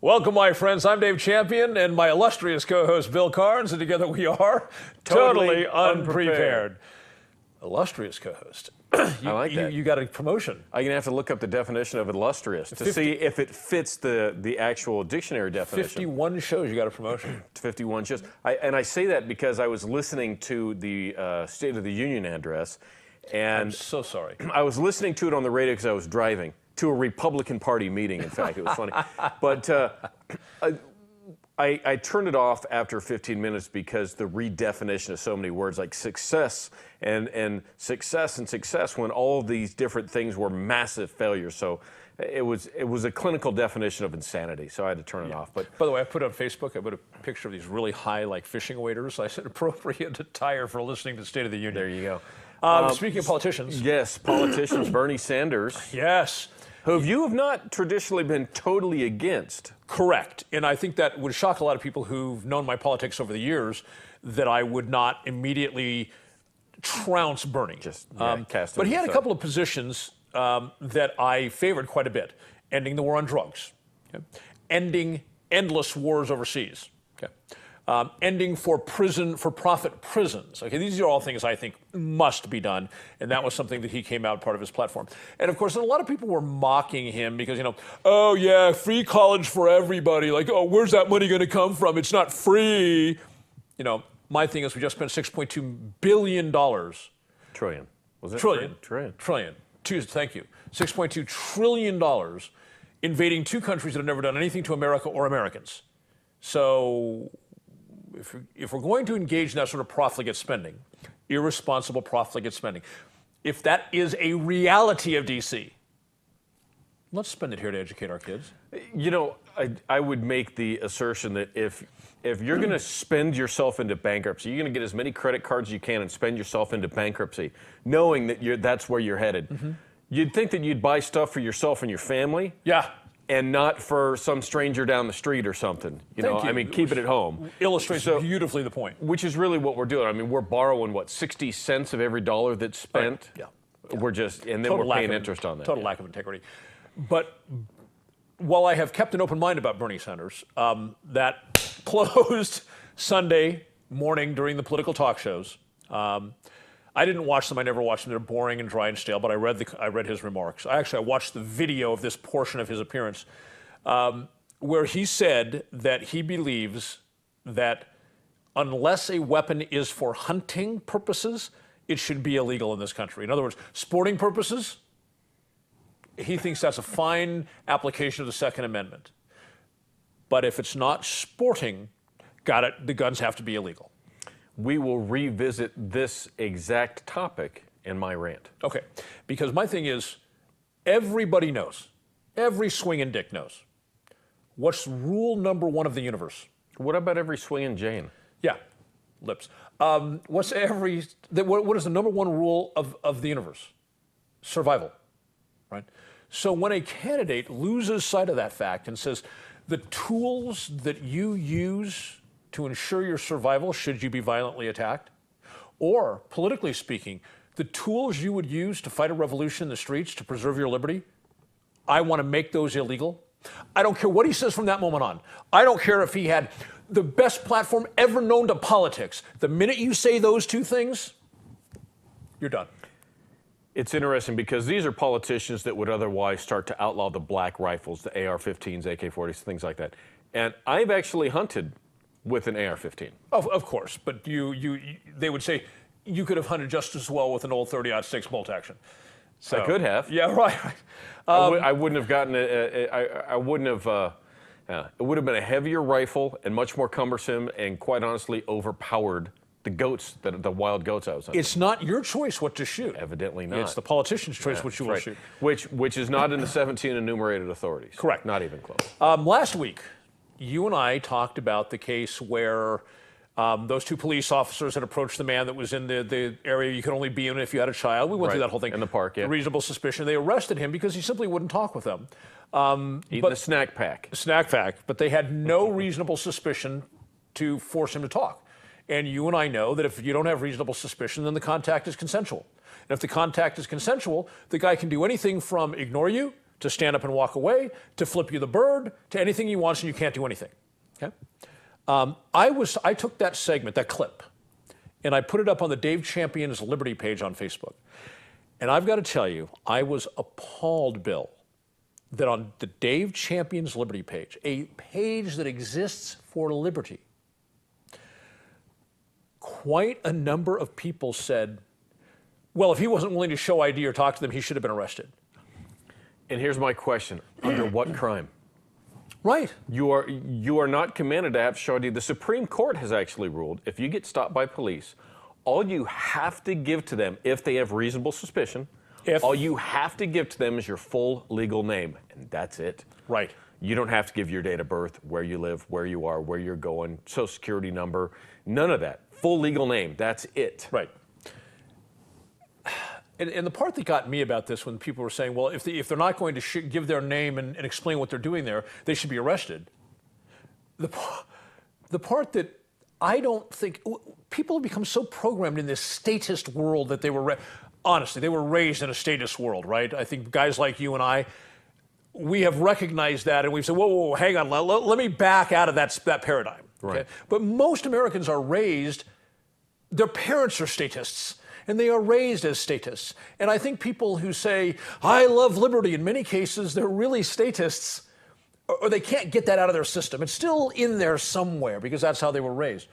Welcome, my friends. I'm Dave Champion and my illustrious co-host Bill Carns, and together we are totally unprepared. Illustrious co-host. I like that. You got a promotion. I'm going to have to look up the definition of illustrious to see if it fits the actual dictionary definition. 51 shows, you got a promotion. 51 shows. I say that because I was listening to the State of the Union address, and I'm so sorry. I was listening to it on the radio because I was driving to a Republican Party meeting. In fact, it was funny. But I turned it off after 15 minutes because the redefinition of so many words like success and success when all of these different things were massive failures. So it was a clinical definition of insanity. So I had to turn it off. But by the way, I put on Facebook, I put a picture of these really high like fishing waders. I said appropriate attire for listening to the State of the Union. there you go. Speaking of politicians. Yes, politicians. Bernie Sanders. Yes. Who you have not traditionally been totally against. Correct. And I think that would shock a lot of people who've known my politics over the years that I would not immediately trounce Bernie. Cast but he had a couple of positions that I favored quite a bit. Ending the war on drugs. Okay? Ending endless wars overseas. Okay? Ending for-profit prisons. Okay, these are all things I think must be done, and that was something that he came out part of his platform. And of course, a lot of people were mocking him because, oh yeah, free college for everybody. Like, oh, where's that money going to come from? It's not free. My thing is we just spent $6.2 billion. Trillion. Was it? Trillion. Trillion. Thank you. $6.2 trillion invading two countries that have never done anything to America or Americans. So if we're going to engage in that sort of profligate spending, irresponsible profligate spending, if that is a reality of D.C., let's spend it here to educate our kids. I would make the assertion that if you're going to spend yourself into bankruptcy, you're going to get as many credit cards as you can and spend yourself into bankruptcy, knowing that that's where you're headed. Mm-hmm. You'd think that you'd buy stuff for yourself and your family. Yeah. And not for some stranger down the street or something. I mean, keep it at home. Illustrates beautifully the point. Which is really what we're doing. I mean, we're borrowing, 60 cents of every dollar that's spent? Yeah. We're and then we're paying interest on that. Total lack of integrity. But while I have kept an open mind about Bernie Sanders, that closed Sunday morning during the political talk shows. I didn't watch them. I never watched them. They're boring and dry and stale. But I read his remarks. I watched the video of this portion of his appearance, where he said that he believes that unless a weapon is for hunting purposes, it should be illegal in this country. In other words, sporting purposes, he thinks that's a fine application of the Second Amendment. But if it's not sporting, the guns have to be illegal. We will revisit this exact topic in my rant. Okay, because my thing is, everybody knows, every swinging dick knows, what's rule number one of the universe? What about every swinging Jane? Yeah, lips. What is the number one rule of the universe? Survival, right? So when a candidate loses sight of that fact and says, the tools that you use to ensure your survival should you be violently attacked, or, politically speaking, the tools you would use to fight a revolution in the streets to preserve your liberty, I want to make those illegal. I don't care what he says from that moment on. I don't care if he had the best platform ever known to politics. The minute you say those two things, you're done. It's interesting because these are politicians that would otherwise start to outlaw the black rifles, the AR-15s, AK-40s, things like that. And I've actually hunted with an AR-15. Of course, but they would say you could have hunted just as well with an old 30-06 bolt action. So, I could have. Yeah, right. I wouldn't have gotten I wouldn't have. It would have been a heavier rifle and much more cumbersome and quite honestly overpowered the wild goats I was hunting. It's not your choice what to shoot. Evidently not. It's the politician's choice what you will shoot. Which is not in the 17 enumerated authorities. Correct. Not even close. Last week, you and I talked about the case where those two police officers had approached the man that was in the area you could only be in if you had a child. We went through that whole thing. In the park, yeah. Reasonable suspicion. They arrested him because he simply wouldn't talk with them. Eating a snack pack. But they had no reasonable suspicion to force him to talk. And you and I know that if you don't have reasonable suspicion, then the contact is consensual. And if the contact is consensual, the guy can do anything from ignore you to stand up and walk away, to flip you the bird, to anything he wants, and you can't do anything. Okay? I took that segment, that clip, and I put it up on the Dave Champion's Liberty page on Facebook. And I've got to tell you, I was appalled, Bill, that on the Dave Champion's Liberty page, a page that exists for liberty, quite a number of people said, well, if he wasn't willing to show ID or talk to them, he should have been arrested. And here's my question. Under what crime? Right. You are not commanded to have to show ID. The Supreme Court has actually ruled if you get stopped by police, all you have to give to them, if they have reasonable suspicion, all you have to give to them is your full legal name, and that's it. Right. You don't have to give your date of birth, where you live, where you are, where you're going, social security number, none of that. Full legal name, that's it. Right. And the part that got me about this, when people were saying, well, if they're not going to give their name and explain what they're doing there, they should be arrested. The part that I don't think, people have become so programmed in this statist world that they were, honestly, they were raised in a statist world, right? I think guys like you and I, we have recognized that, and we've said, whoa, hang on, let me back out of that paradigm. Right. Okay? But most Americans are raised, their parents are statists, and they are raised as statists. And I think people who say, I love liberty, in many cases, they're really statists, or they can't get that out of their system. It's still in there somewhere, because that's how they were raised.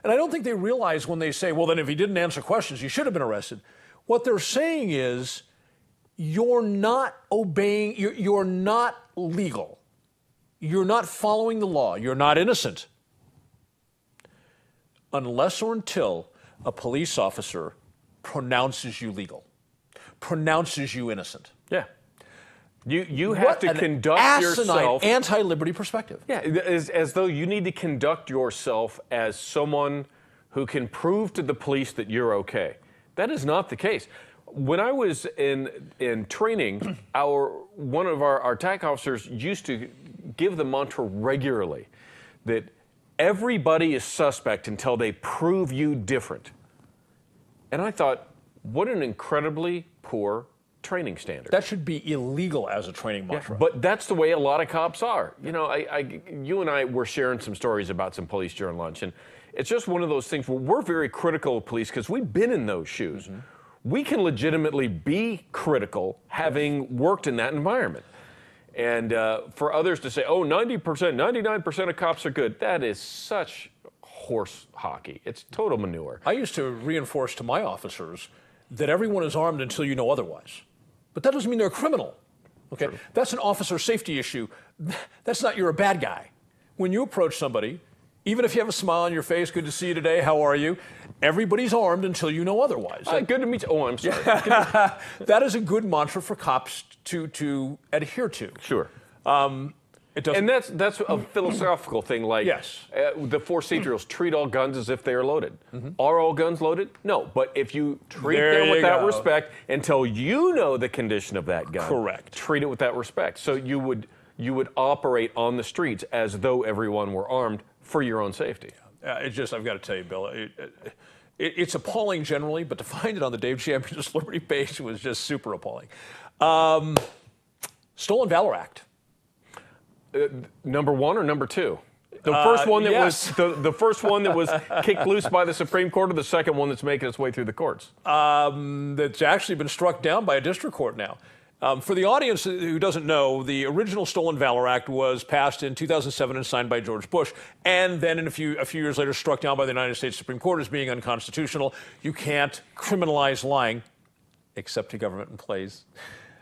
And I don't think they realize when they say, well, then if he didn't answer questions, you should have been arrested. What they're saying is, you're not obeying, you're not legal. You're not following the law. You're not innocent. Unless or until a police officer pronounces you legal, pronounces you innocent. Yeah. You have to conduct yourself. Anti-liberty perspective. Yeah, as though you need to conduct yourself as someone who can prove to the police that you're okay. That is not the case. When I was in training, one of our TAC officers used to give the mantra regularly that everybody is suspect until they prove you different. And I thought, what an incredibly poor training standard. That should be illegal as a training mantra. Yeah, but that's the way a lot of cops are. You know, you and I were sharing some stories about some police during lunch, and it's just one of those things where we're very critical of police because we've been in those shoes. Mm-hmm. We can legitimately be critical having worked in that environment. And for others to say, oh, 90%, 99% of cops are good, that is such horse hockey. It's total manure. I used to reinforce to my officers that everyone is armed until you know otherwise. But that doesn't mean they're a criminal. Okay? True. That's an officer safety issue. That's not you're a bad guy. When you approach somebody, even if you have a smile on your face, good to see you today, how are you? Everybody's armed until you know otherwise. Good to meet you. Oh, I'm sorry. That is a good mantra for cops to adhere to. Sure. It doesn't. And that's a philosophical thing, like yes. The 4 C drills, treat all guns as if they are loaded. Mm-hmm. Are all guns loaded? No, but if you treat them with that respect until you know the condition of that gun, correct. Treat it with that respect. So you would operate on the streets as though everyone were armed for your own safety. I've got to tell you, Bill, it's appalling generally, but to find it on the Dave Champion's Liberty page was just super appalling. Stolen Valor Act. Number 1 or number 2? The first one that yes. was the first one that was kicked loose by the Supreme Court, or the second one that's making its way through the courts? That's actually been struck down by a district court now. For the audience who doesn't know, the original Stolen Valor Act was passed in 2007 and signed by George Bush, and then a few years later struck down by the United States Supreme Court as being unconstitutional. You can't criminalize lying, except to government employees.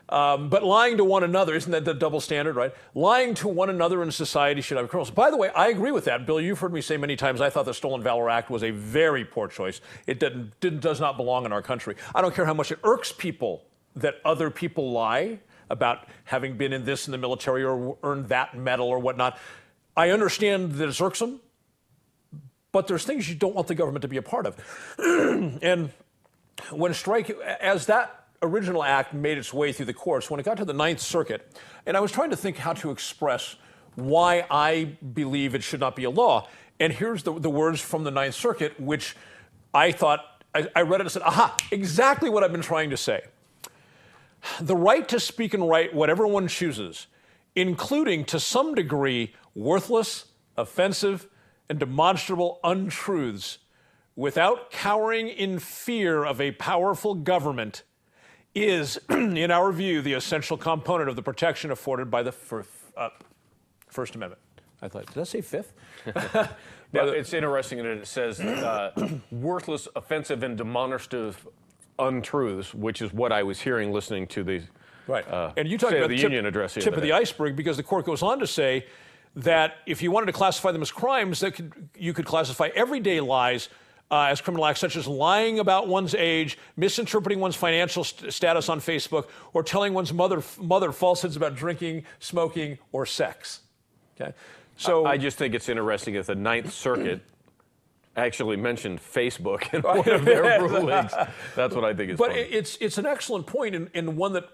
But lying to one another, isn't that the double standard, right? Lying to one another in society should have criminals. By the way, I agree with that. Bill, you've heard me say many times I thought the Stolen Valor Act was a very poor choice. It does not belong in our country. I don't care how much it irks people that other people lie about having been in this in the military or earned that medal or whatnot. I understand that it's irksome, but there's things you don't want the government to be a part of. And when as that original act made its way through the courts, when it got to the Ninth Circuit, and I was trying to think how to express why I believe it should not be a law, and here's the words from the Ninth Circuit, which I thought, I read it and said, aha, exactly what I've been trying to say. the right to speak and write whatever one chooses, including, to some degree, worthless, offensive, and demonstrable untruths, without cowering in fear of a powerful government, is, in our view, the essential component of the protection afforded by the First Amendment. I thought, did I say fifth? Now, it's interesting that it says worthless, offensive, and demonstrative untruths, which is what I was hearing listening to the and you talked about the Union address tip of the iceberg, because the court goes on to say that if you wanted to classify them as crimes, you could classify everyday lies as criminal acts, such as lying about one's age, misinterpreting one's financial status on Facebook, or telling one's mother falsehoods about drinking, smoking, or sex. Okay, so I just think it's interesting that the Ninth Circuit actually mentioned Facebook in one of their rulings. That's what I think is funny. But it's an excellent point, and one that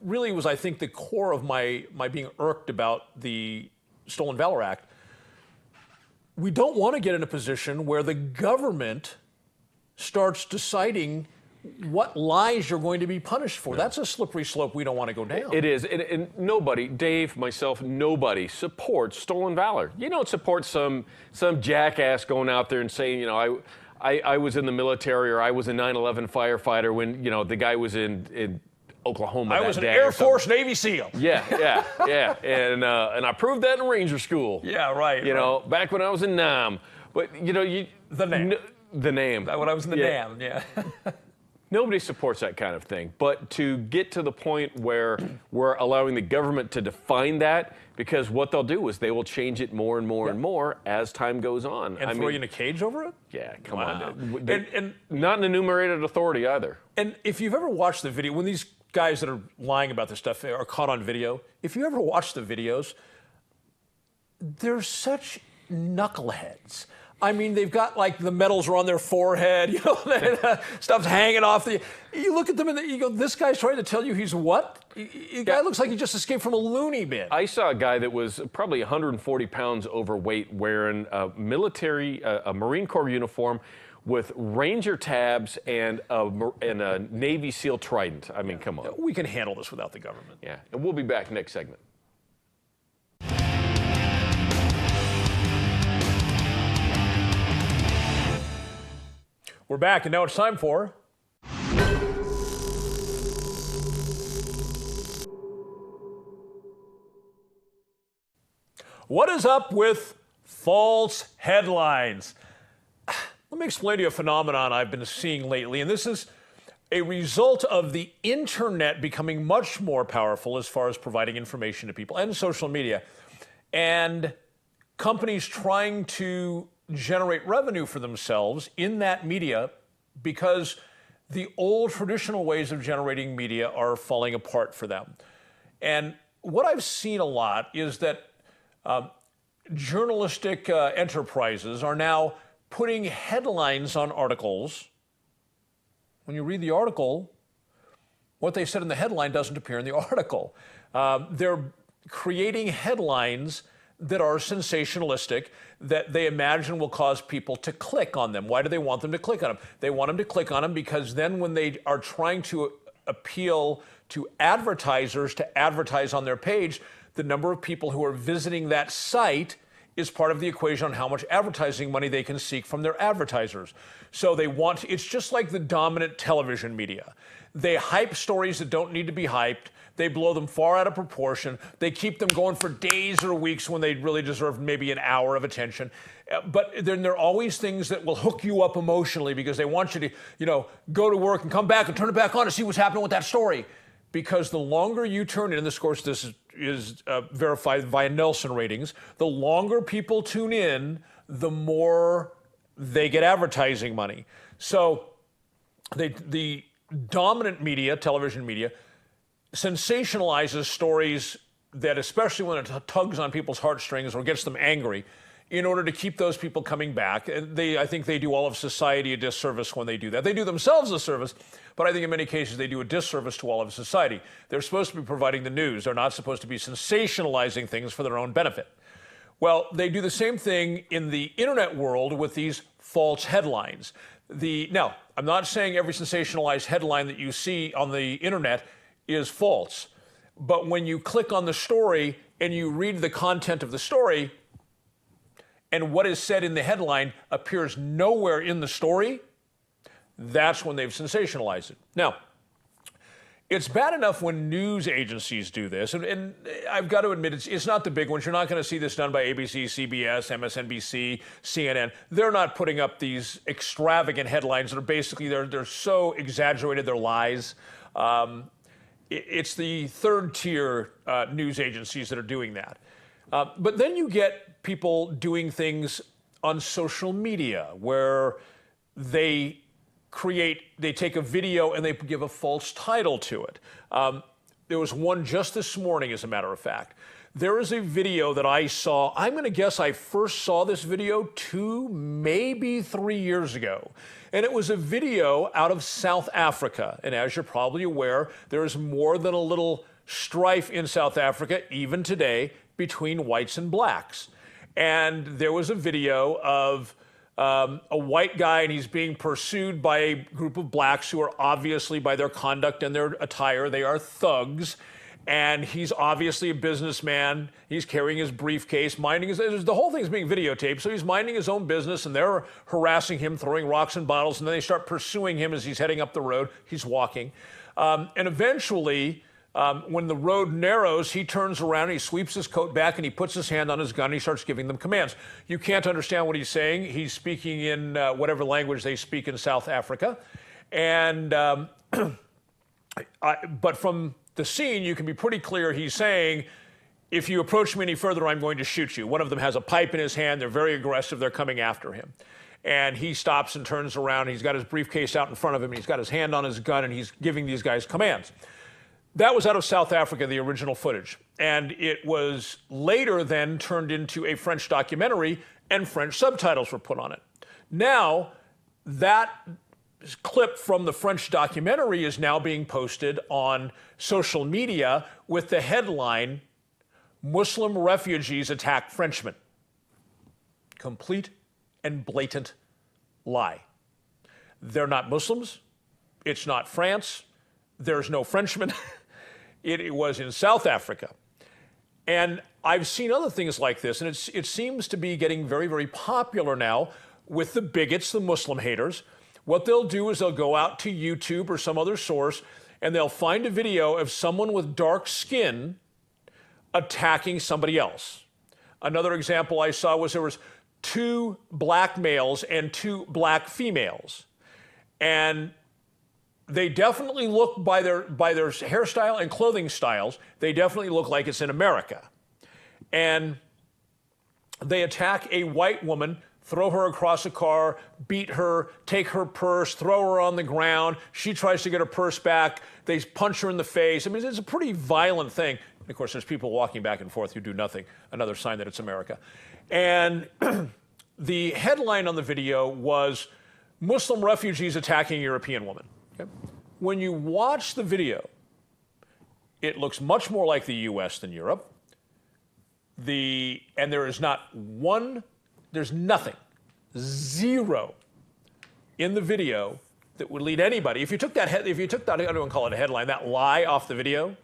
really was, I think, the core of my being irked about the Stolen Valor Act. We don't want to get in a position where the government starts deciding what lies you're going to be punished for. That's a slippery slope we don't want to go down. It is. And nobody, Dave, myself, nobody supports stolen valor. You don't support some jackass going out there and saying, I was in the military, or I was a 9/11 firefighter when, the guy was in Oklahoma. I was an Air Force Navy SEAL. Yeah. And I proved that in Ranger School. Yeah, right. Back when I was in NAM. But, the NAM. The name. When I was in the NAM, yeah. Nobody supports that kind of thing. But to get to the point where we're allowing the government to define that, because what they'll do is they will change it more and more and more as time goes on. And throw you in a cage over it? Yeah, come on. And not an enumerated authority either. And if you've ever watched the video, when these guys that are lying about this stuff are caught on video, if you ever watch the videos, they're such knuckleheads. I mean, they've got the medals are on their forehead, stuff's hanging off. You look at them and you go, this guy's trying to tell you he's what? The guy looks like he just escaped from a loony bin. I saw a guy that was probably 140 pounds overweight wearing a Marine Corps uniform with Ranger tabs and a Navy SEAL trident. I mean, come on. We can handle this without the government. Yeah, and we'll be back next segment. We're back, and now it's time for... What is up with false headlines? Let me explain to you a phenomenon I've been seeing lately, and this is a result of the internet becoming much more powerful as far as providing information to people, and social media, and companies trying to generate revenue for themselves in that media because the old traditional ways of generating media are falling apart for them. And what I've seen a lot is that journalistic enterprises are now putting headlines on articles. When you read the article, what they said in the headline doesn't appear in the article. They're creating headlines that are sensationalistic, that they imagine will cause people to click on them. Why do they want them to click on them? They want them to click on them because then when they are trying to appeal to advertisers to advertise on their page, the number of people who are visiting that site is part of the equation on how much advertising money they can seek from their advertisers. So it's just like the dominant television media. They hype stories that don't need to be hyped. They blow them far out of proportion. They keep them going for days or weeks when they really deserve maybe an hour of attention. But then there are always things that will hook you up emotionally because they want you to, go to work and come back and turn it back on to see what's happening with that story. Because the longer you turn in, and of course this is verified via Nielsen ratings, the longer people tune in, the more they get advertising money. So the dominant media, television media, sensationalizes stories that, especially when it tugs on people's heartstrings or gets them angry, in order to keep those people coming back. I think they do all of society a disservice when they do that. They do themselves a service, but I think in many cases they do a disservice to all of society. They're supposed to be providing the news. They're not supposed to be sensationalizing things for their own benefit. Well, they do the same thing in the internet world with these false headlines. Now, I'm not saying every sensationalized headline that you see on the internet is false. But when you click on the story and you read the content of the story, and what is said in the headline appears nowhere in the story, that's when they've sensationalized it. Now, it's bad enough when news agencies do this, and I've got to admit, it's not the big ones. You're not going to see this done by ABC, CBS, MSNBC, CNN. They're not putting up these extravagant headlines that are basically, they're so exaggerated, they're lies. It's the third-tier news agencies that are doing that. But then you get people doing things on social media where they take a video and they give a false title to it. There was one just this morning, as a matter of fact. There is a video that I saw. I'm going to guess I first saw this video 2, maybe 3 years ago. And it was a video out of South Africa. And as you're probably aware, there is more than a little strife in South Africa, even today, between whites and blacks. And there was a video of a white guy, and he's being pursued by a group of blacks who are obviously, by their conduct and their attire, they are thugs. And he's obviously a businessman. He's carrying his briefcase, the whole thing's being videotaped, so he's minding his own business, and they're harassing him, throwing rocks and bottles, and then they start pursuing him as he's heading up the road. He's walking. And eventually, when the road narrows, he turns around, he sweeps his coat back, and he puts his hand on his gun, and he starts giving them commands. You can't understand what he's saying. He's speaking in whatever language they speak in South Africa. And but from the scene, you can be pretty clear he's saying, if you approach me any further, I'm going to shoot you. One of them has a pipe in his hand. They're very aggressive. They're coming after him. And he stops and turns around. He's got his briefcase out in front of him. And he's got his hand on his gun, and he's giving these guys commands. That was out of South Africa, the original footage. And it was later then turned into a French documentary, and French subtitles were put on it. Now, that clip from the French documentary is now being posted on social media with the headline, "Muslim refugees attack Frenchmen." Complete and blatant lie. They're not Muslims. It's not France. There's no Frenchmen. It was in South Africa. And I've seen other things like this, and it seems to be getting very, very popular now with the bigots, the Muslim haters. What they'll do is they'll go out to YouTube or some other source, and they'll find a video of someone with dark skin attacking somebody else. Another example I saw was there was 2 black males and 2 black females. And they definitely look, by their hairstyle and clothing styles, they definitely look like it's in America. And they attack a white woman, throw her across a car, beat her, take her purse, throw her on the ground. She tries to get her purse back. They punch her in the face. I mean, it's a pretty violent thing. And of course, there's people walking back and forth who do nothing. Another sign that it's America. And the headline on the video was, "Muslim refugees attacking European woman." Okay? When you watch the video, it looks much more like the U.S. than Europe. And there is there's nothing, zero in the video that would lead anybody. If you took that, I don't want to call it a headline, that lie off the video,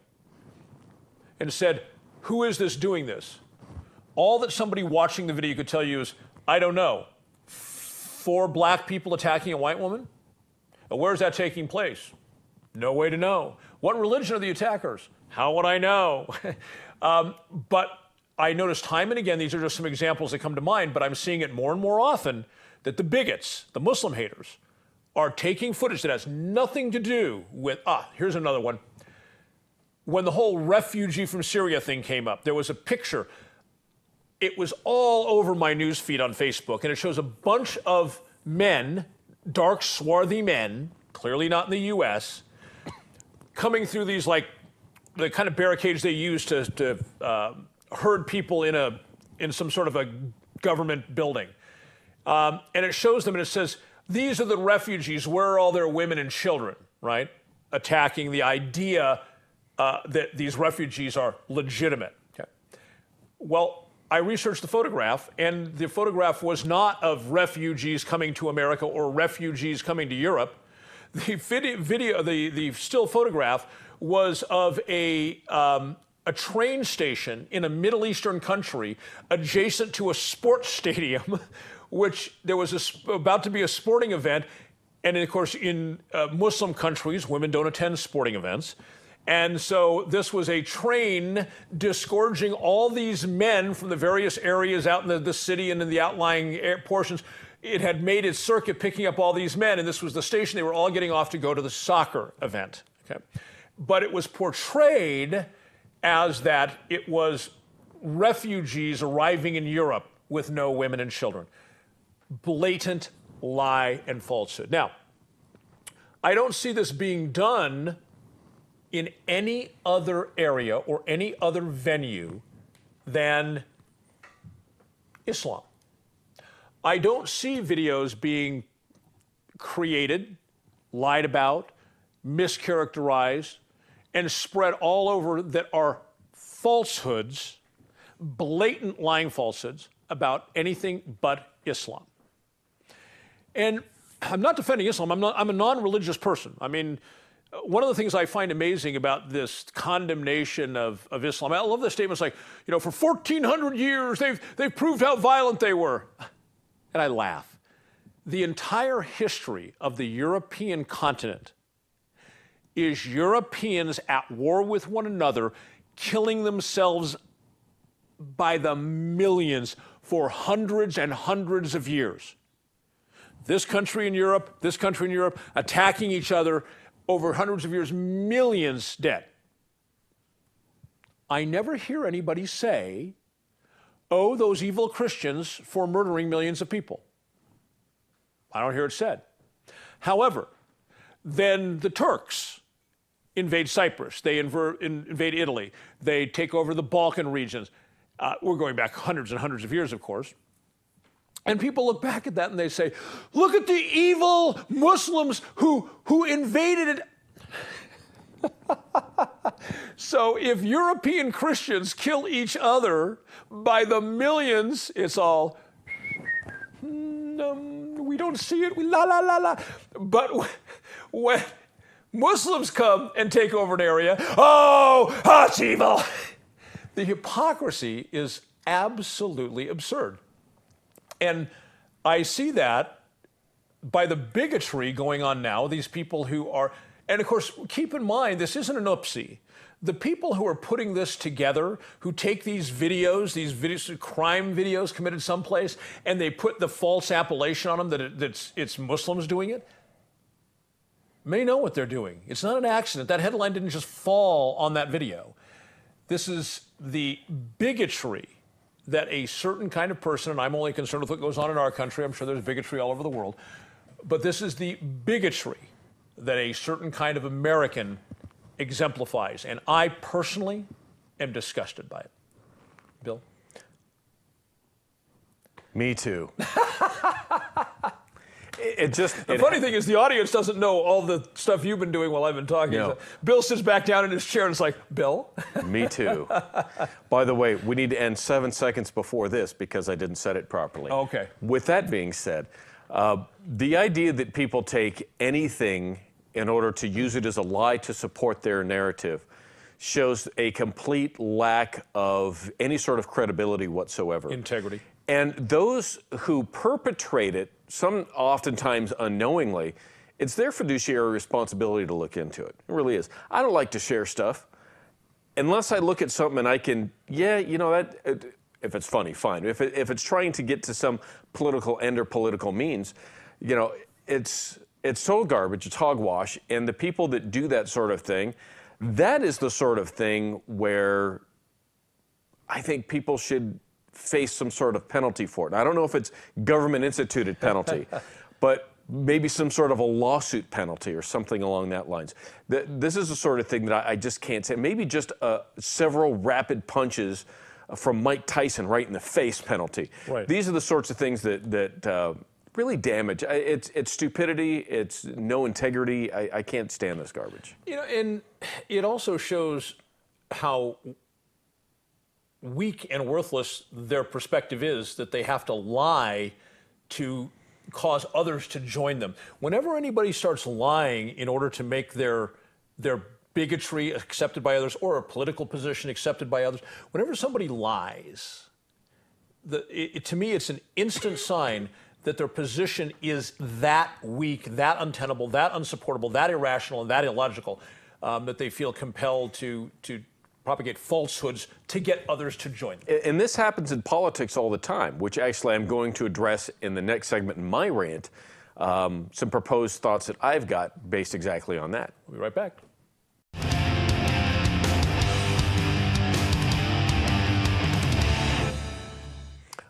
and said, who is this doing this? All that somebody watching the video could tell you is, I don't know, 4 black people attacking a white woman? Where is that taking place? No way to know. What religion are the attackers? How would I know? But I notice time and again, these are just some examples that come to mind, but I'm seeing it more and more often that the bigots, the Muslim haters, are taking footage that has nothing to do with, here's another one. When the whole refugee from Syria thing came up, there was a picture. It was all over my news feed on Facebook, and it shows a bunch of men, dark, swarthy men, clearly not in the U.S., coming through these, like, the kind of barricades they use to herd people in some sort of a government building. And it shows them, and it says, these are the refugees, where are all their women and children, right? Attacking the idea that these refugees are legitimate. Okay. Well, I researched the photograph, and the photograph was not of refugees coming to America or refugees coming to Europe. The still photograph was of a train station in a Middle Eastern country adjacent to a sports stadium, which there was about to be a sporting event. And of course, in Muslim countries, women don't attend sporting events. And so this was a train disgorging all these men from the various areas out in the city and in the outlying portions. It had made its circuit picking up all these men, and this was the station they were all getting off to go to the soccer event. Okay? But it was portrayed as that it was refugees arriving in Europe with no women and children. Blatant lie and falsehood. Now, I don't see this being done in any other area or any other venue than Islam. I don't see videos being created, lied about, mischaracterized, and spread all over that are falsehoods, blatant lying falsehoods about anything but Islam. And I'm not defending Islam. I'm a non-religious person. I mean, one of the things I find amazing about this condemnation of Islam, I love the statements like, for 1,400 years, they've proved how violent they were. And I laugh. The entire history of the European continent is Europeans at war with one another, killing themselves by the millions for hundreds and hundreds of years. This country in Europe, attacking each other over hundreds of years, millions dead. I never hear anybody say, oh, those evil Christians for murdering millions of people. I don't hear it said. However, then the Turks invade Cyprus. They invade Italy. They take over the Balkan regions. We're going back hundreds and hundreds of years, of course. And people look back at that and they say, look at the evil Muslims who invaded it. So if European Christians kill each other by the millions, it's all, we don't see it, la, la, la, la. But when Muslims come and take over an area, oh, it's evil. The hypocrisy is absolutely absurd. And I see that by the bigotry going on now, these people who are, and of course, keep in mind, this isn't an oopsie. The people who are putting this together, who take these videos, crime videos committed someplace, and they put the false appellation on them that it's Muslims doing it, may know what they're doing. It's not an accident. That headline didn't just fall on that video. This is the bigotry that a certain kind of person, and I'm only concerned with what goes on in our country, I'm sure there's bigotry all over the world, but this is the bigotry that a certain kind of American exemplifies. And I personally am disgusted by it. Bill? Me too. The funny thing is the audience doesn't know all the stuff you've been doing while I've been talking. No. So Bill sits back down in his chair and it's like, Bill? Me too. By the way, we need to end 7 seconds before this because I didn't set it properly. Okay. With that being said, the idea that people take anything in order to use it as a lie to support their narrative shows a complete lack of any sort of credibility whatsoever. Integrity. And those who perpetrate it, some oftentimes unknowingly, it's their fiduciary responsibility to look into it. It really is. I don't like to share stuff unless I look at something and I can, if it's funny, fine. If it's trying to get to some political end or political means, it's total garbage, it's hogwash. And the people that do that sort of thing, that is the sort of thing where I think people should face some sort of penalty for it. I don't know if it's government-instituted penalty, but maybe some sort of a lawsuit penalty or something along that lines. This is the sort of thing that I just can't say. Maybe just several rapid punches from Mike Tyson right in the face penalty. Right. These are the sorts of things that really damage. It's stupidity. It's no integrity. I can't stand this garbage. And it also shows how weak and worthless their perspective is, that they have to lie to cause others to join them. Whenever anybody starts lying in order to make their bigotry accepted by others or a political position accepted by others. Whenever somebody lies, to me, it's an instant sign that their position is that weak, that untenable, that unsupportable, that irrational, and that illogical, that they feel compelled to propagate falsehoods to get others to join them. And this happens in politics all the time, which actually I'm going to address in the next segment in my rant. Some proposed thoughts that I've got based exactly on that. We'll be right back.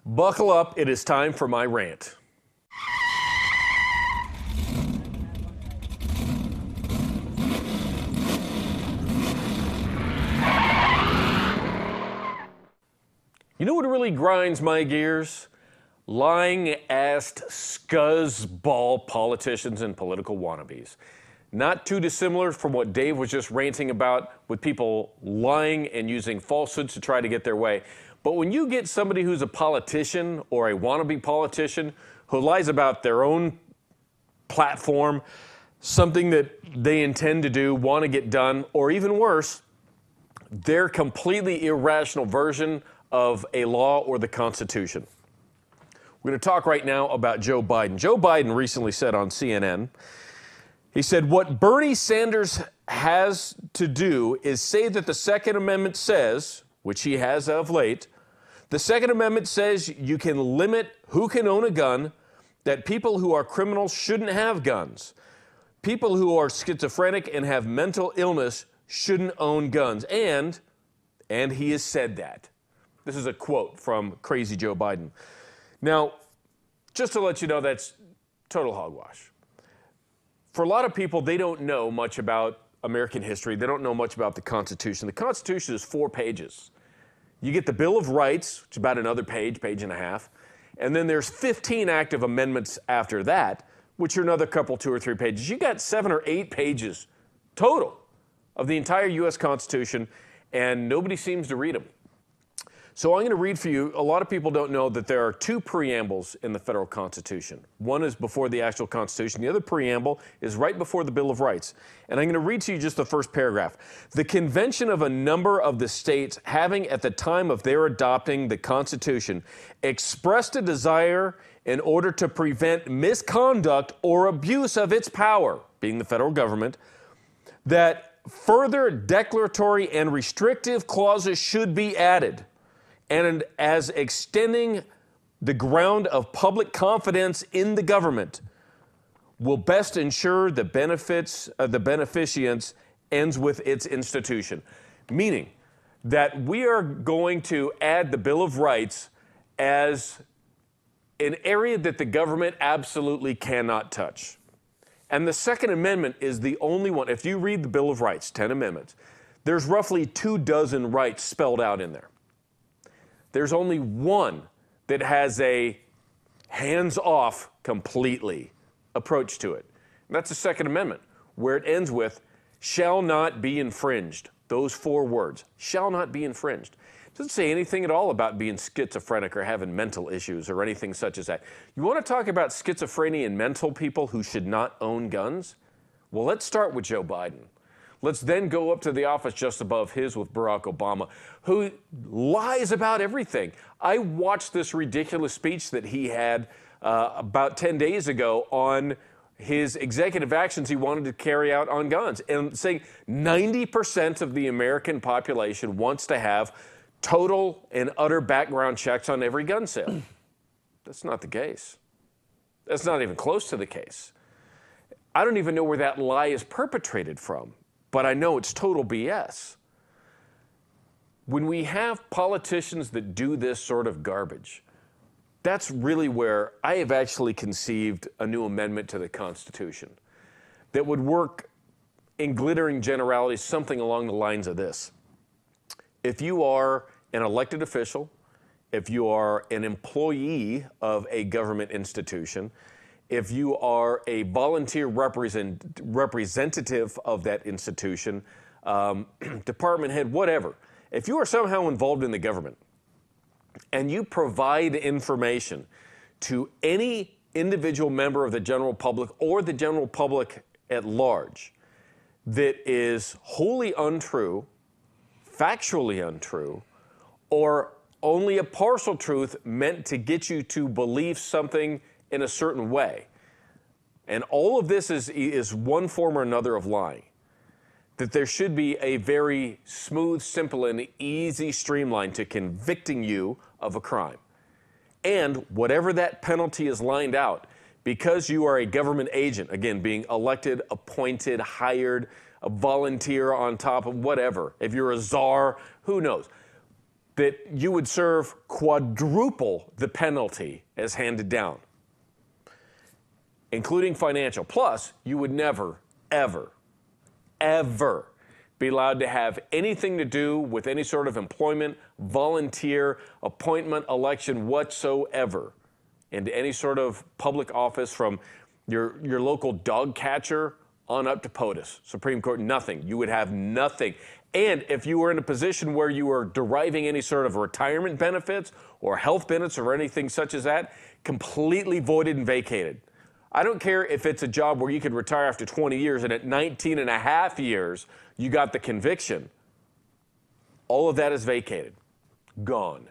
Buckle up, it is time for my rant. You know what really grinds my gears? Lying-assed scuzzball politicians and political wannabes. Not too dissimilar from what Dave was just ranting about with people lying and using falsehoods to try to get their way. But when you get somebody who's a politician or a wannabe politician who lies about their own platform, something that they intend to do, want to get done, or even worse, their completely irrational version of a law or the Constitution. We're going to talk right now about Joe Biden. Joe Biden recently said on CNN, he said, what Bernie Sanders has to do is say that the Second Amendment says, which he has of late, the Second Amendment says you can limit who can own a gun, that people who are criminals shouldn't have guns. People who are schizophrenic and have mental illness shouldn't own guns. And he has said that. This is a quote from crazy Joe Biden. Now, just to let you know, that's total hogwash. For a lot of people, they don't know much about American history. They don't know much about the Constitution. The Constitution is 4 pages. You get the Bill of Rights, which is about another page, page and a half. And then there's 15 active amendments after that, which are another couple, 2 or 3 pages. You got 7 or 8 pages total of the entire U.S. Constitution, and nobody seems to read them. So I'm going to read for you. A lot of people don't know that there are 2 preambles in the federal Constitution. One is before the actual Constitution. The other preamble is right before the Bill of Rights. And I'm going to read to you just the first paragraph. The convention of a number of the states having at the time of their adopting the Constitution expressed a desire in order to prevent misconduct or abuse of its power, being the federal government, that further declaratory and restrictive clauses should be added, and as extending the ground of public confidence in the government will best ensure the benefits of the beneficence ends with its institution. Meaning that we are going to add the Bill of Rights as an area that the government absolutely cannot touch. And the Second Amendment is the only one. If you read the Bill of Rights, 10 amendments, there's roughly 24 rights spelled out in there. There's only one that has a hands-off completely approach to it. And that's the Second Amendment, where it ends with, shall not be infringed. Those 4 words, shall not be infringed. It doesn't say anything at all about being schizophrenic or having mental issues or anything such as that. You want to talk about schizophrenia and mental people who should not own guns? Well, let's start with Joe Biden. Let's then go up to the office just above his with Barack Obama, who lies about everything. I watched this ridiculous speech that he had about 10 days ago on his executive actions he wanted to carry out on guns, and saying 90% of the American population wants to have total and utter background checks on every gun sale. That's not the case. That's not even close to the case. I don't even know where that lie is perpetrated from, but I know it's total BS. When we have politicians that do this sort of garbage, that's really where I have actually conceived a new amendment to the Constitution that would work in glittering generalities, something along the lines of this. If you are an elected official, if you are an employee of a government institution, if you are a volunteer representative of that institution, department head, whatever, if you are somehow involved in the government and you provide information to any individual member of the general public or the general public at large that is wholly untrue, factually untrue, or only a partial truth meant to get you to believe something in a certain way. And all of this is one form or another of lying. That there should be a very smooth, simple, and easy streamline to convicting you of a crime. And whatever that penalty is lined out, because you are a government agent, again, being elected, appointed, hired, a volunteer on top of whatever, if you're a czar, who knows, that you would serve quadruple the penalty as handed down, including financial. Plus, you would never, ever be allowed to have anything to do with any sort of employment, volunteer, appointment, election whatsoever into any sort of public office, from your local dog catcher on up to POTUS, Supreme Court, nothing. You would have nothing. And if you were in a position where you were deriving any sort of retirement benefits or health benefits or anything such as that, completely voided and vacated. I don't care if it's a job where you could retire after 20 years and at 19 and a half years, you got the conviction. All of that is vacated, gone.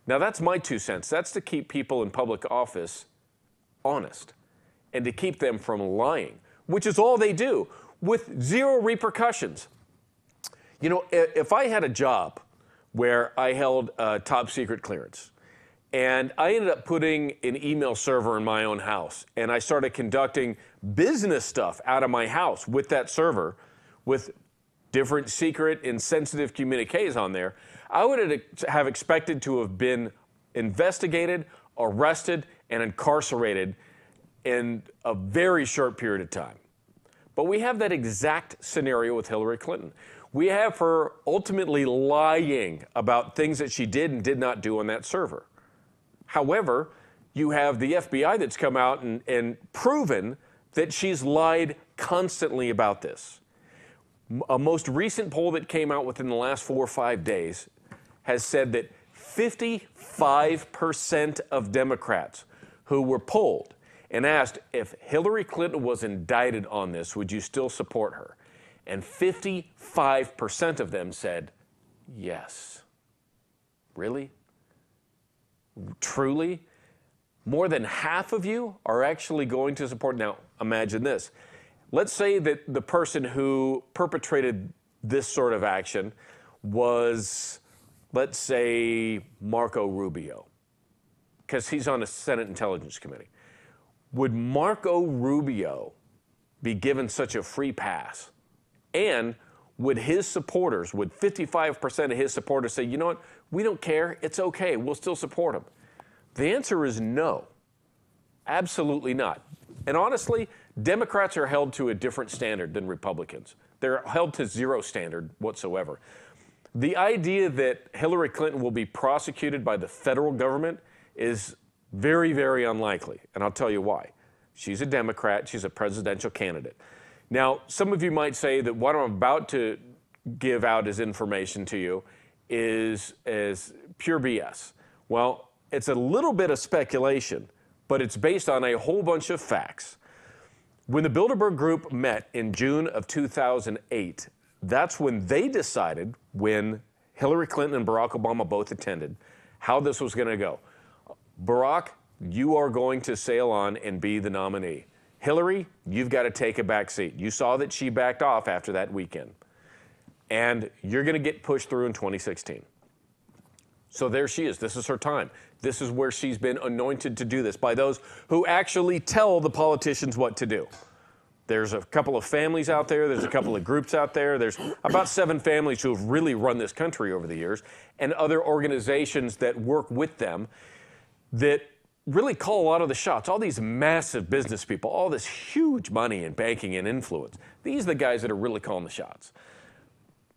Now that's my 2 cents. That's to keep people in public office honest and to keep them from lying, which is all they do with zero repercussions. You know, if I had a job where I held a top secret clearance, and I ended up putting an email server in my own house, and I started conducting business stuff out of my house with that server, with different secret and sensitive communiques on there, I would have expected to have been investigated, arrested, and incarcerated in a very short period of time. But we have that exact scenario with Hillary Clinton. We have her ultimately lying about things that she did and did not do on that server. However, you have the FBI that's come out and proven that she's lied constantly about this. A most recent poll that came out within the last 4 or 5 days has said that 55% of Democrats who were polled and asked if Hillary Clinton was indicted on this, would you still support her? And 55% of them said yes. Really? Truly? More than half of you are actually going to support. Now, imagine this. Let's say that the person who perpetrated this sort of action was, let's say, Marco Rubio, because he's on the Senate Intelligence Committee. Would Marco Rubio be given such a free pass? And would his supporters, would 55% of his supporters say, you know what, we don't care, it's okay, we'll still support him? The answer is no, absolutely not. And honestly, Democrats are held to a different standard than Republicans. They're held to zero standard whatsoever. The idea that Hillary Clinton will be prosecuted by the federal government is very, very unlikely, and I'll tell you why. She's a Democrat, she's a presidential candidate. Now, some of you might say that what I'm about to give out as information to you is pure BS. Well, it's a little bit of speculation, but it's based on a whole bunch of facts. When the Bilderberg Group met in June of 2008, that's when they decided, when Hillary Clinton and Barack Obama both attended, how this was going to go. Barack, you are going to sail on and be the nominee. Hillary, you've got to take a back seat. You saw that she backed off after that weekend. And you're going to get pushed through in 2016. So there she is. This is her time. This is where she's been anointed to do this by those who actually tell the politicians what to do. There's a couple of families out there. There's a couple of groups out there. There's about 7 families who have really run this country over the years, and other organizations that work with them that really call a lot of the shots. All these massive business people, all this huge money in banking and influence. These are the guys that are really calling the shots.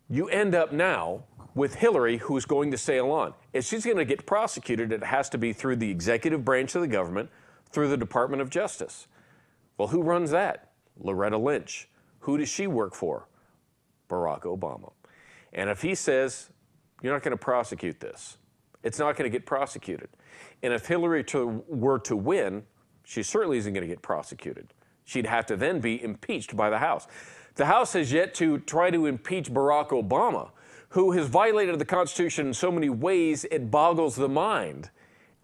You end up now with Hillary, who's going to sail on. If she's going to get prosecuted, it has to be through the executive branch of the government, through the Department of Justice. Well, who runs that? Loretta Lynch. Who does she work for? Barack Obama. And if he says, you're not going to prosecute this, it's not going to get prosecuted. And if Hillary were to win, she certainly isn't going to get prosecuted. She'd have to then be impeached by the House. The House has yet to try to impeach Barack Obama, who has violated the Constitution in so many ways it boggles the mind.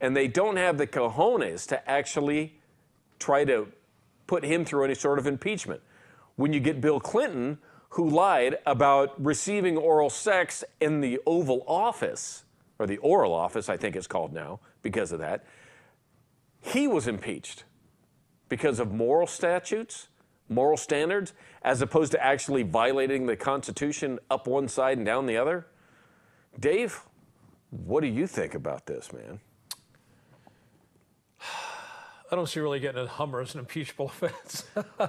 And they don't have the cojones to actually try to put him through any sort of impeachment. When you get Bill Clinton, who lied about receiving oral sex in the Oval Office, or the Oral Office, I think it's called now, because of that, he was impeached because of moral statutes, moral standards, as opposed to actually violating the Constitution up one side and down the other. Dave, what do you think about this, man? I don't see really getting a Hummer as an impeachable offense.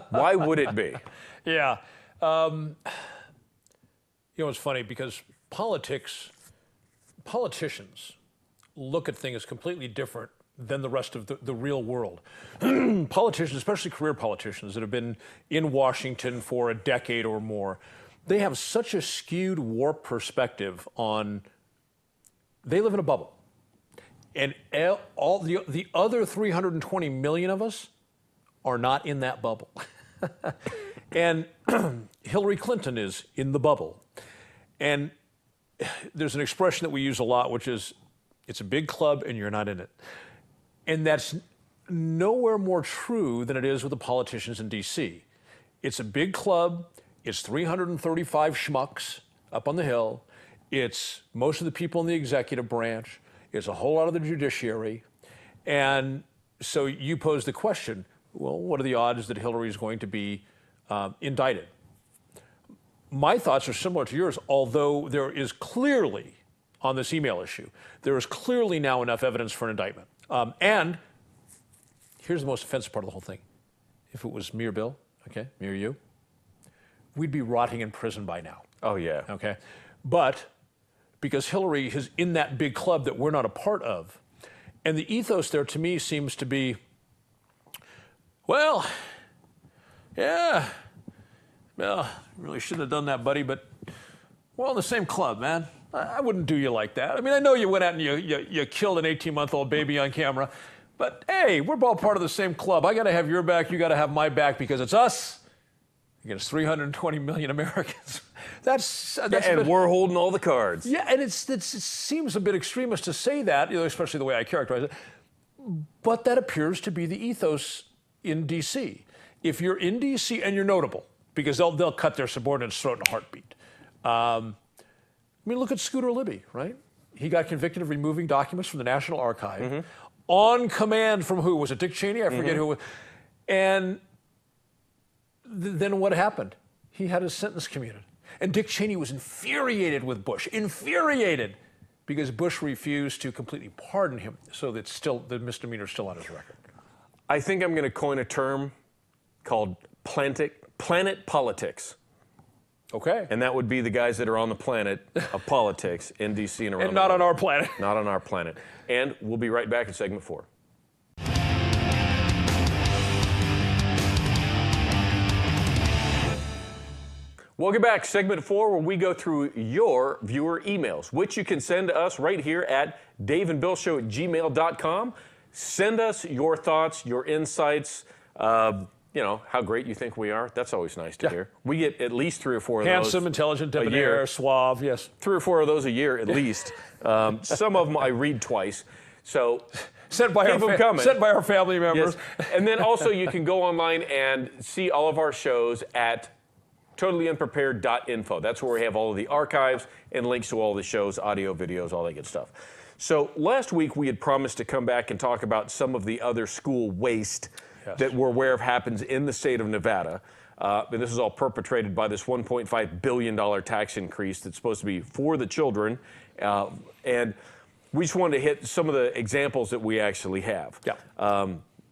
Why would it be? Yeah. It's funny because politicians look at things completely different than the rest of the real world. Politicians, especially career politicians that have been in Washington for a decade or more, they have such a skewed, warped perspective on, they live in a bubble. And all the other 320 million of us are not in that bubble. And Hillary Clinton is in the bubble. And there's an expression that we use a lot, which is, it's a big club and you're not in it. And that's nowhere more true than it is with the politicians in D.C. It's a big club. It's 335 schmucks up on the Hill. It's most of the people in the executive branch. It's a whole lot of the judiciary. And so you pose the question, well, what are the odds that Hillary is going to be indicted? My thoughts are similar to yours, although there is clearly, on this email issue, there is clearly now enough evidence for an indictment. And here's the most offensive part of the whole thing. If it was me or Bill, okay, me or you, we'd be rotting in prison by now. Oh, yeah. Okay? But because Hillary is in that big club that we're not a part of, and the ethos there to me seems to be, well, yeah, well, really shouldn't have done that, buddy, but we're all in the same club, man. I wouldn't do you like that. I mean, I know you went out and you killed an 18-month-old baby on camera, but hey, we're all part of the same club. I got to have your back, you got to have my back, because it's us against 320 million Americans. That's and we're holding all the cards. Yeah, and it seems a bit extremist to say that, especially the way I characterize it, but that appears to be the ethos in D.C. If you're in D.C. and you're notable, because they'll cut their subordinate's throat in a heartbeat. I mean, look at Scooter Libby, right? He got convicted of removing documents from the National Archive on command from who? Was it Dick Cheney? I forget who it was. And then what happened? He had his sentence commuted. And Dick Cheney was infuriated with Bush, because Bush refused to completely pardon him, so that the misdemeanor is still on his record. I think I'm going to coin a term called planet politics. Okay. And that would be the guys that are on the planet of politics in D.C. and around And not on our planet. Not on our planet. And we'll be right back in segment 4. Welcome back, segment 4, where we go through your viewer emails, which you can send to us right here at daveandbillshow@gmail.com. Send us your thoughts, your insights, how great you think we are. That's always nice to hear. We get at least 3 or 4 of those. Handsome, intelligent, debonair, suave, yes. 3 or 4 of those a year at least. Some of them I read twice. So sent by our family members. Yes. And then also you can go online and see all of our shows at totallyunprepared.info. That's where we have all of the archives and links to all the shows, audio, videos, all that good stuff. So last week we had promised to come back and talk about some of the other school waste that we're aware of happens in the state of Nevada. And this is all perpetrated by this $1.5 billion tax increase that's supposed to be for the children. And we just wanted to hit some of the examples that we actually have.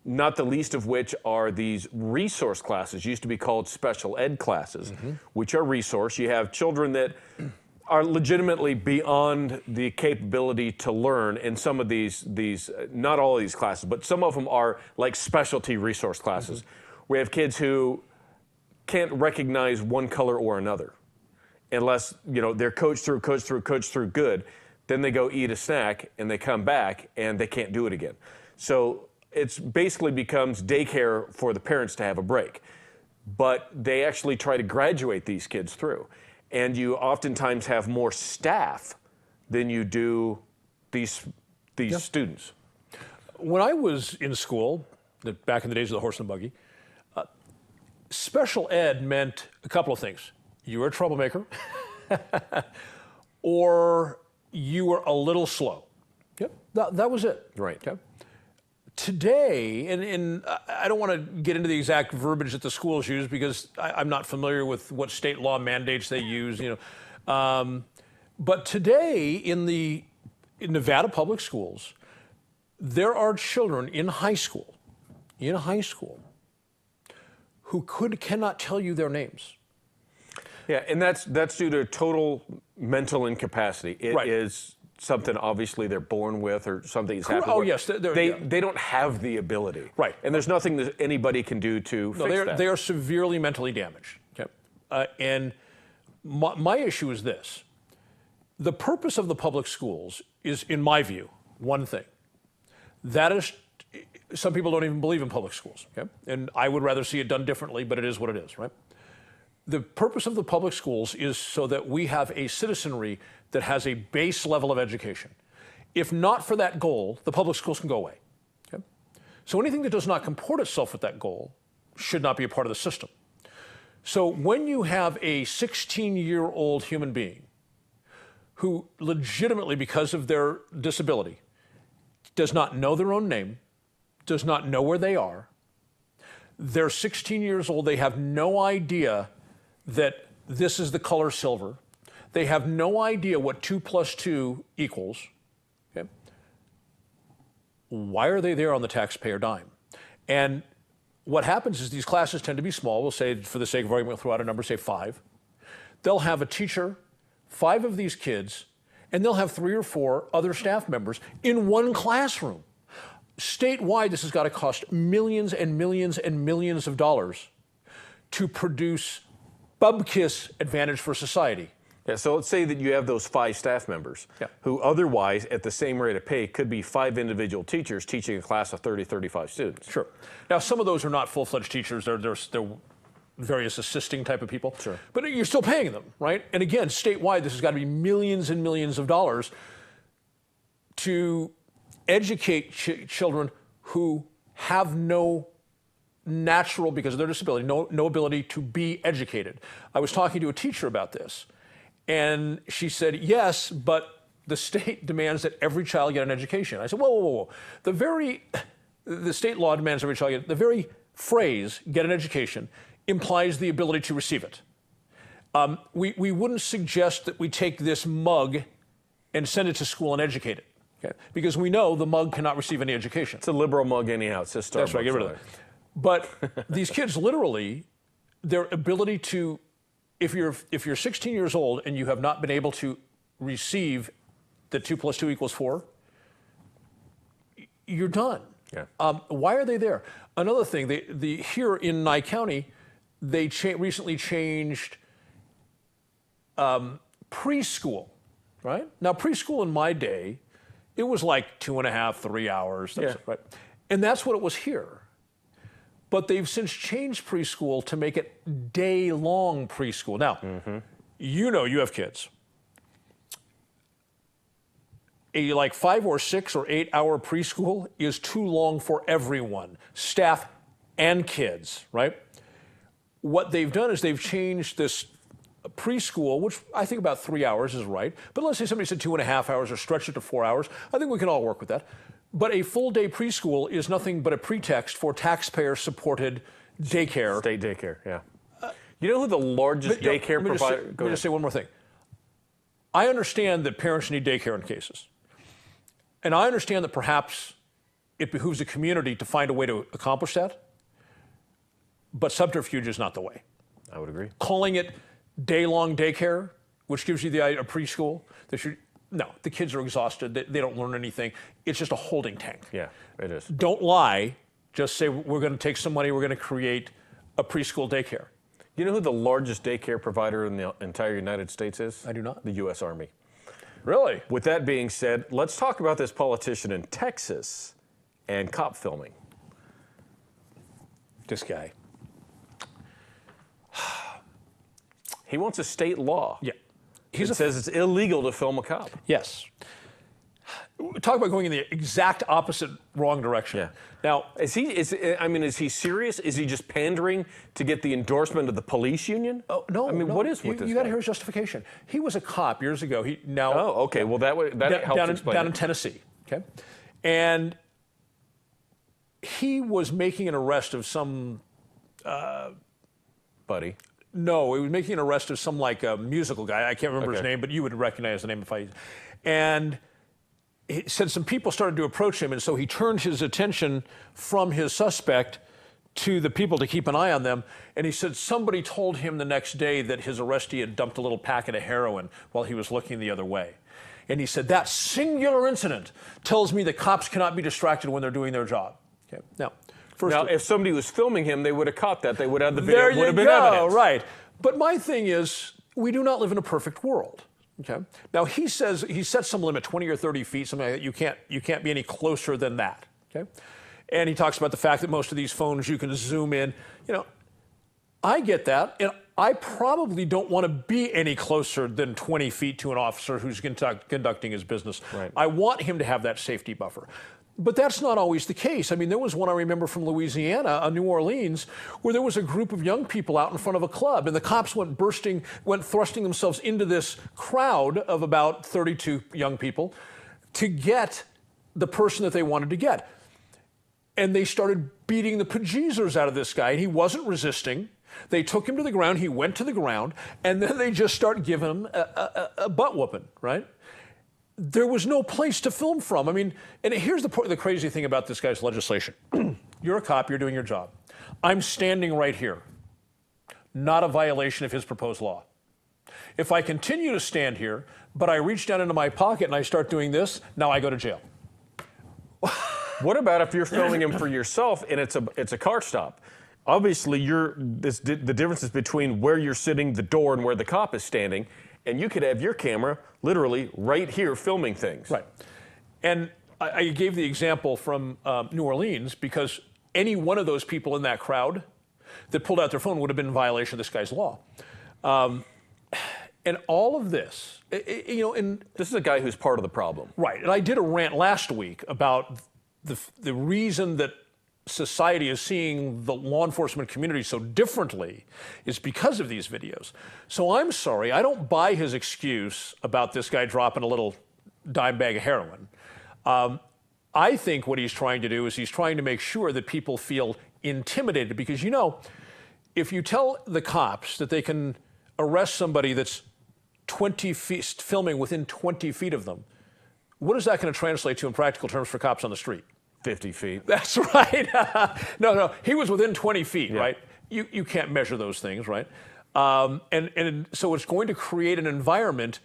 Not the least of which are these resource classes, used to be called special ed classes, which are resource. You have children that are legitimately beyond the capability to learn in some of these not all of these classes, but some of them are like specialty resource classes. We have kids who can't recognize one color or another unless, they're coached through good. Then they go eat a snack and they come back and they can't do it again. So it's basically becomes daycare for the parents to have a break. but they actually try to graduate these kids through. And you oftentimes have more staff than you do these students. When I was in school, back in the days of the horse and buggy, special ed meant a couple of things. You were a troublemaker, or you were a little slow. Yep, that was it. Right. Okay. Today, and I don't want to get into the exact verbiage that the schools use because I'm not familiar with what state law mandates they use. But today in Nevada public schools, there are children in high school, who cannot tell you their names. Yeah, and that's due to total mental incapacity. It is something obviously they're born with or something that's happened. Oh, yes. They don't have the ability. Right. And there's nothing that anybody can do to fix that. They are severely mentally damaged. Okay? And my issue is this. The purpose of the public schools is, in my view, one thing. That is, some people don't even believe in public schools. Okay? And I would rather see it done differently, but it is what it is, right? The purpose of the public schools is so that we have a citizenry that has a base level of education. If not for that goal, the public schools can go away. Okay? So anything that does not comport itself with that goal should not be a part of the system. So when you have a 16-year-old human being who legitimately, because of their disability, does not know their own name, does not know where they are, they're 16 years old, they have no idea that this is the color silver. They have no idea what 2 + 2 equals. Okay? Why are they there on the taxpayer dime? And what happens is these classes tend to be small. We'll say, for the sake of argument, we'll throw out a number, say 5. They'll have a teacher, 5 of these kids, and they'll have 3 or 4 other staff members in one classroom. Statewide, this has got to cost millions and millions and millions of dollars to produce bubkiss advantage for society. Yeah, so let's say that you have those 5 staff members who otherwise, at the same rate of pay, could be 5 individual teachers teaching a class of 30, 35 students. Sure. Now, some of those are not full-fledged teachers. They're various assisting type of people. Sure. But you're still paying them, right? And again, statewide, this has got to be millions and millions of dollars to educate children who have no natural, because of their disability, no ability to be educated. I was talking to a teacher about this, and she said, yes, but the state demands that every child get an education. I said, whoa. The state law demands every child get, the very phrase, get an education, implies the ability to receive it. We wouldn't suggest that we take this mug and send it to school and educate it. Okay? Because we know the mug cannot receive any education. It's a liberal mug anyhow. It's just That's right, get rid of it. But these kids literally, their ability to, if you're 16 years old and you have not been able to receive the 2 + 2 = 4, you're done. Yeah. Why are they there? Another thing, here in Nye County, they recently changed preschool, right? Now, preschool in my day, it was like 2.5, 3 hours, right? And that's what it was here. But they've since changed preschool to make it day-long preschool. Now, you have kids. A 5 or 6 or 8 hour preschool is too long for everyone, staff and kids, right? What they've done is they've changed this preschool, which I think about 3 hours is right. But let's say somebody said 2.5 hours or stretch it to 4 hours. I think we can all work with that. But a full-day preschool is nothing but a pretext for taxpayer-supported daycare. State daycare, yeah. You know who the largest daycare provider... Let me just say one more thing. I understand that parents need daycare in cases. And I understand that perhaps it behooves the community to find a way to accomplish that. But subterfuge is not the way. I would agree. Calling it day-long daycare, which gives you the idea of preschool, no, the kids are exhausted. They don't learn anything. It's just a holding tank. Yeah, it is. Don't lie. Just say, we're going to take some money, we're going to create a preschool daycare. You know who the largest daycare provider in the entire United States is? I do not. The U.S. Army. Really? With that being said, let's talk about this politician in Texas and cop filming. This guy. He wants a state law. Yeah. It says it's illegal to film a cop. Yes. Talk about going in the exact opposite wrong direction. Yeah. Now, is he serious? Is he just pandering to get the endorsement of the police union? oh, no. I mean, no. what is with this You got to guy? hear his justification. He was a cop years ago. Oh, okay. Well, that helps explain down it. in Tennessee. Okay. And he was making an arrest of some Buddy. No, he was making an arrest of some like a musical guy. I can't remember his Okay. name, but you would recognize the name if I. And he said some people started to approach him, and so he turned his attention from his suspect to the people to keep an eye on them. And he said somebody told him the next day that his arrestee had dumped a little packet of heroin while he was looking the other way. And he said that singular incident tells me that cops cannot be distracted when they're doing their job. Okay. Now, first, Now, if somebody was filming him, they would have caught that. They would have the video. there It would you have been go. evidence. Right. But my thing is, we do not live in a perfect world. Okay. Now he says he sets some limit, 20 or 30 feet, something like that. You can't be any closer than that. Okay. And he talks about the fact that most of these phones you can zoom in. You know, I get that, and I probably don't want to be any closer than 20 feet to an officer who's conducting his business. Right. I want him to have that safety buffer. But that's not always the case. I mean, there was one I remember from Louisiana, New Orleans, where there was a group of young people out in front of a club, and the cops went thrusting themselves into this crowd of about 32 young people to get the person that they wanted to get. And they started beating the bejesus out of this guy, and he wasn't resisting. They took him to the ground, he went to the ground, and then they just start giving him a butt whooping, right? There was no place to film from. I mean, and here's the crazy thing about this guy's legislation. You're a cop, you're doing your job. I'm standing right here. Not a violation of his proposed law. If I continue to stand here, but I reach down into my pocket and I start doing this, now I go to jail. What about if you're filming him for yourself and it's a car stop? Obviously, the difference is between where you're sitting, the door, and where the cop is standing. And you could have your camera literally right here filming things. Right. And I gave the example from New Orleans because any one of those people in that crowd that pulled out their phone would have been in violation of this guy's law. And all of this, and This is a guy who's part of the problem. right. And I did a rant last week about the reason that society is seeing the law enforcement community so differently is because of these videos. So I'm sorry, I don't buy his excuse about this guy dropping a little dime bag of heroin. I think what he's trying to do is he's trying to make sure that people feel intimidated because, if you tell the cops that they can arrest somebody that's 20 feet, filming within 20 feet of them, what is that going to translate to in practical terms for cops on the street? 50 feet. That's right. No, he was within 20 feet, Yeah. right? You can't measure those things, right? And so it's going to create an environment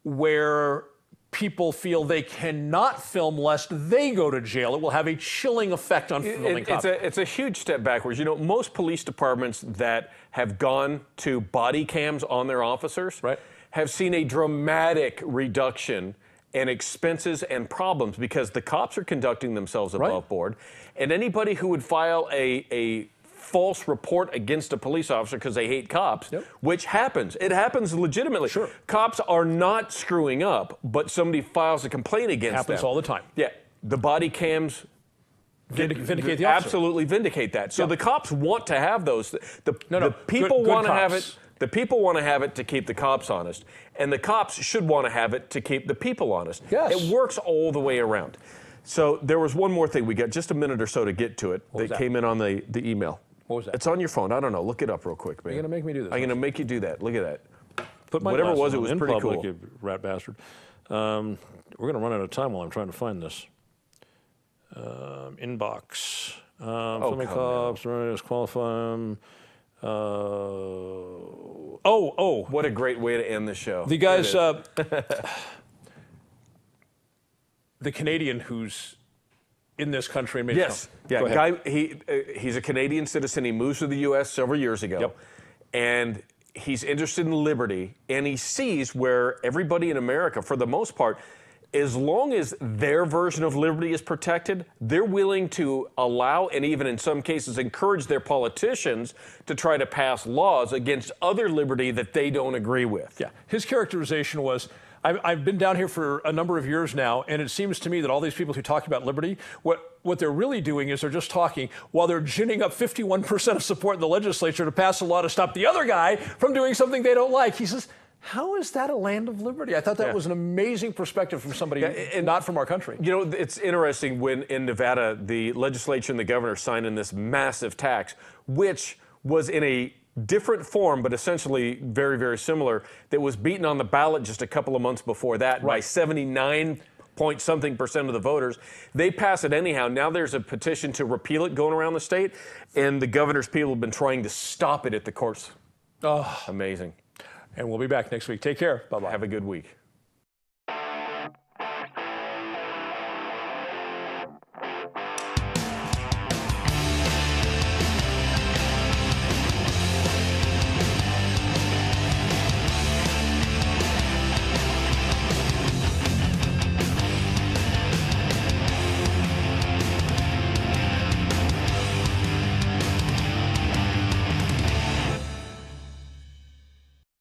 where people feel they cannot film lest they go to jail. It will have a chilling effect on filming cops. It's a huge step backwards. Most police departments that have gone to body cams on their officers Right. have seen a dramatic reduction in expenses and problems because the cops are conducting themselves above Right. board. And anybody who would file a false report against a police officer because they hate cops, Yep. which happens. It happens legitimately. Sure. Cops are not screwing up, but somebody files a complaint against them. Happens all the time. Yeah. The body cams Vindicate the officer. absolutely vindicate that. So Yeah. the cops want to have those. The No. people Good want to have cops. it. The people want to have it to keep the cops honest, and the cops should want to have it to keep the people honest. Yes. It works all the way around. So there was one more thing. We got just a minute or so to get to it was that? came in on the email. What was that? It's on your phone. I don't know. Look it up real quick, man. You're going to make me do this. I'm going to make you do that. Look at that. Put my whatever it was, glasses it on was in pretty public, cool. You rat bastard. We're going to run out of time while I'm trying to find this. Inbox. Filming come cops, disqualify them. What a great way to end the show. The guy's, the Canadian who's in this country. And Yes. Go Yeah. ahead. He's a Canadian citizen. He moved to the U.S. several years ago. Yep. And he's interested in liberty. And he sees where everybody in America, for the most part, as long as their version of liberty is protected, they're willing to allow and even in some cases encourage their politicians to try to pass laws against other liberty that they don't agree with. Yeah, his characterization was, I've been down here for a number of years now, and it seems to me that all these people who talk about liberty, what they're really doing is they're just talking while they're ginning up 51% of support in the legislature to pass a law to stop the other guy from doing something they don't like. He says, how is that a land of liberty? I thought that was an amazing perspective from somebody and not from our country. You know, it's interesting when in Nevada, the legislature and the governor signed in this massive tax, which was in a different form, but essentially very, very similar, that was beaten on the ballot just a couple of months before that by 79-point-something% of the voters. They pass it anyhow. Now there's a petition to repeal it going around the state, and the governor's people have been trying to stop it at the courts. Oh. Amazing. And we'll be back next week. Take care. Bye-bye. Have a good week.